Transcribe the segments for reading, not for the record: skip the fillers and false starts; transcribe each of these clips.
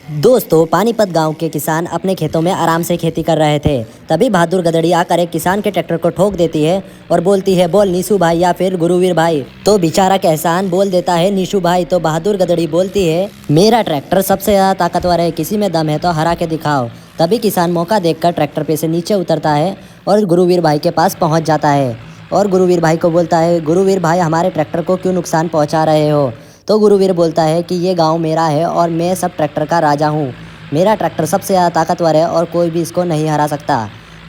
दोस्तों, पानीपत गांव के किसान अपने खेतों में आराम से खेती कर रहे थे। तभी बहादुर गदड़ी आकर एक किसान के ट्रैक्टर को ठोक देती है और बोलती है, बोल नीशू भाई या फिर गुरुवीर भाई। तो बेचारा किसान बोल देता है नीशू भाई। तो बहादुर गदड़ी बोलती है, मेरा ट्रैक्टर सबसे ज्यादा ताकतवर है, किसी में दम है तो हरा के दिखाओ। तभी किसान मौका देखकर ट्रैक्टर पे से नीचे उतरता है और गुरुवीर भाई के पास पहुंच जाता है और गुरुवीर भाई को बोलता है, गुरुवीर भाई हमारे ट्रैक्टर को क्यों नुकसान पहुंचा रहे हो। तो गुरुवीर बोलता है कि ये गांव मेरा है और मैं सब ट्रैक्टर का राजा हूँ। मेरा ट्रैक्टर सबसे ज़्यादा ताकतवर है और कोई भी इसको नहीं हरा सकता।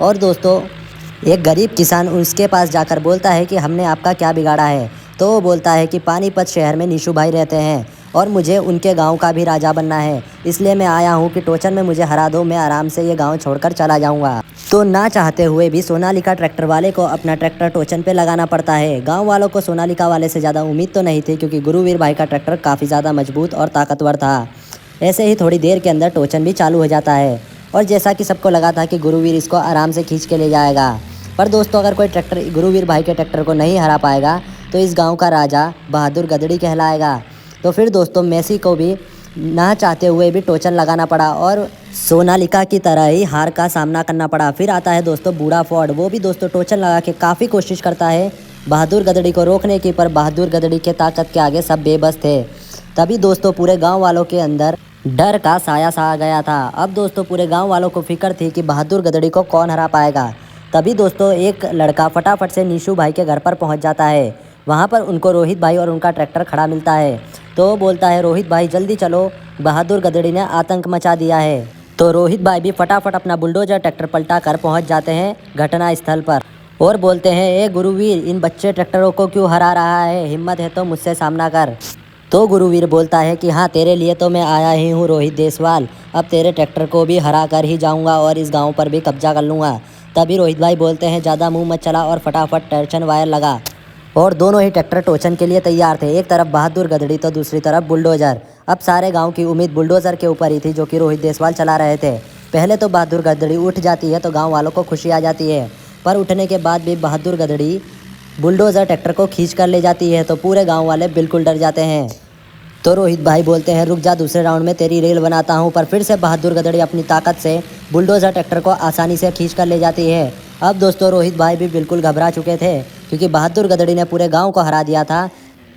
और दोस्तों, एक गरीब किसान उसके पास जाकर बोलता है कि हमने आपका क्या बिगाड़ा है। तो वो बोलता है कि पानीपत शहर में नीशू भाई रहते हैं और मुझे उनके गांव का भी राजा बनना है, इसलिए मैं आया हूं कि टोचन में मुझे हरा दो, मैं आराम से ये गांव छोड़कर चला जाऊंगा। तो ना चाहते हुए भी सोनालिका ट्रैक्टर वाले को अपना ट्रैक्टर टोचन पे लगाना पड़ता है। गांव वालों को सोनालिका वाले से ज़्यादा उम्मीद तो नहीं थी, क्योंकि गुरुवीर भाई का ट्रैक्टर काफ़ी ज़्यादा मजबूत और ताकतवर था। ऐसे ही थोड़ी देर के अंदर टोचन भी चालू हो जाता है और जैसा कि सबको लगा था कि गुरुवीर इसको आराम से खींच के ले जाएगा। पर दोस्तों, अगर कोई ट्रैक्टर गुरुवीर भाई के ट्रैक्टर को नहीं हरा पाएगा तो इस गांव का राजा बहादुर गदड़ी कहलाएगा। तो फिर दोस्तों, मेसी को भी ना चाहते हुए भी टोचन लगाना पड़ा और सोनालिका की तरह ही हार का सामना करना पड़ा। फिर आता है दोस्तों बूढ़ा फोर्ड। वो भी दोस्तों टोचन लगा के काफ़ी कोशिश करता है बहादुर गदड़ी को रोकने की, पर बहादुर गदड़ी के ताकत के आगे सब बेबस थे। तभी दोस्तों पूरे गांव वालों के अंदर डर का साया सा आ गया था। अब दोस्तों पूरे गांव वालों को फिक्र थी कि बहादुर गदड़ी को कौन हरा पाएगा। तभी दोस्तों एक लड़का फटाफट से नीशू भाई के घर पर पहुंच जाता है। वहां पर उनको रोहित भाई और उनका ट्रैक्टर खड़ा मिलता है। तो वो बोलता है, रोहित भाई जल्दी चलो, बहादुर गदड़ी ने आतंक मचा दिया है। तो रोहित भाई भी फटाफट अपना बुलडोजर ट्रैक्टर पलटा कर पहुँच जाते हैं घटना स्थल पर और बोलते हैं, ए गुरुवीर, इन बच्चे ट्रैक्टरों को क्यों हरा रहा है, हिम्मत है तो मुझसे सामना कर। तो गुरुवीर बोलता है कि हाँ, तेरे लिए तो मैं आया ही हूँ रोहित देसवाल, अब तेरे ट्रैक्टर को भी हरा कर ही जाऊँगा और इस गाँव पर भी कब्जा कर लूँगा। तभी रोहित भाई बोलते हैं, ज़्यादा मुँह मत चला, और फटाफट टर्चन वायर लगा। और दोनों ही ट्रैक्टर टोचन के लिए तैयार थे। एक तरफ बहादुर गदड़ी तो दूसरी तरफ बुलडोजर। अब सारे गांव की उम्मीद बुलडोजर के ऊपर ही थी, जो कि रोहित देसवाल चला रहे थे। पहले तो बहादुर गदड़ी उठ जाती है तो गांव वालों को खुशी आ जाती है, पर उठने के बाद भी बहादुर गदड़ी बुलडोजर ट्रैक्टर को खींच कर ले जाती है तो पूरे गाँव वाले बिल्कुल डर जाते हैं। तो रोहित भाई बोलते हैं, रुक जा, दूसरे राउंड में तेरी रेल बनाता हूँ। पर फिर से बहादुर गदड़ी अपनी ताकत से बुलडोजर ट्रैक्टर को आसानी से खींच कर ले जाती है। अब दोस्तों रोहित भाई भी बिल्कुल घबरा चुके थे, क्योंकि बहादुर गदड़ी ने पूरे गांव को हरा दिया था।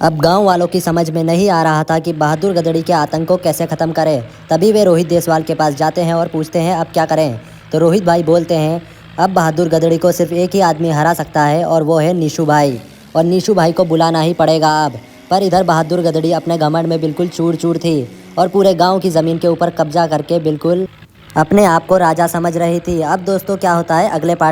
अब गांव वालों की समझ में नहीं आ रहा था कि बहादुर गदड़ी के आतंक को कैसे ख़त्म करें। तभी वे रोहित देसवाल के पास जाते हैं और पूछते हैं, अब क्या करें। तो रोहित भाई बोलते हैं, अब बहादुर गदड़ी को सिर्फ एक ही आदमी हरा सकता है और वो है नीशू भाई, और नीशू भाई को बुलाना ही पड़ेगा अब। पर इधर बहादुर गदड़ी अपने घमंड में बिल्कुल चूर चूर थी और पूरे गांव की ज़मीन के ऊपर कब्जा करके बिल्कुल अपने आप को राजा समझ रही थी। अब दोस्तों क्या होता है अगले पार्ट